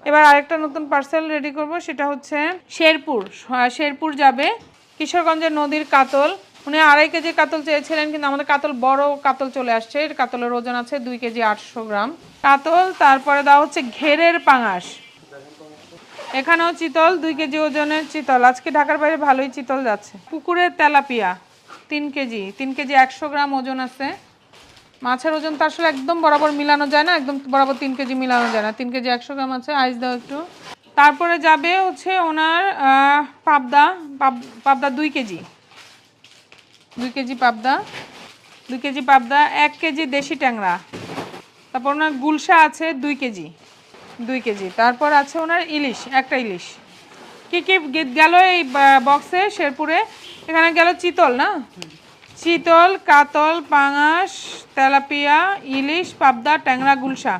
এবার আরেকটা নতুন পার্সেল রেডি করব, সেটা হচ্ছে শেরপুর যাবে, কিশোরগঞ্জের নদীর কাতল। উনি 2.5 কেজি কাতল চেয়েছিলেন, কিন্তু আমাদের কাতল বড় কাতল চলে আসছে। কাতলের ওজন আছে 2 কেজি 800 গ্রাম কাতল। তারপরে দেওয়া হচ্ছে ঘেরের পাঙাশ, এখানেও চিতল 2 কেজি ওজনের চিতল। আজকে ঢাকার বাইরে ভালোই চিতল যাচ্ছে। পুকুরের তেলাপিয়া 3 কেজি 100 গ্রাম ওজন আছে। মাছের ওজন তো আসলে একদম বরাবর মিলানো যায় না, একদম বরাবর 3 কেজি মিলানো যায় না। 3 কেজি 100 গ্রাম আছে। আইস দাও একটু। তারপরে যাবে হচ্ছে ওনার পাবদা 2 কেজি, 2 কেজি পাবদা, 2 কেজি পাবদা, 1 কেজি দেশি ট্যাংরা। তারপর ওনার গুলশা আছে 2 কেজি, 2 কেজি। তারপর আছে ওনার ইলিশ, একটা ইলিশ। কি কি গেল এই বক্সে শেরপুরে? এখানে গেল চিতল, না চিতল, কাতল, পাঙাশ, তেলাপিয়া, ইলিশ, পাবদা, ট্যাংরা, গুলশা।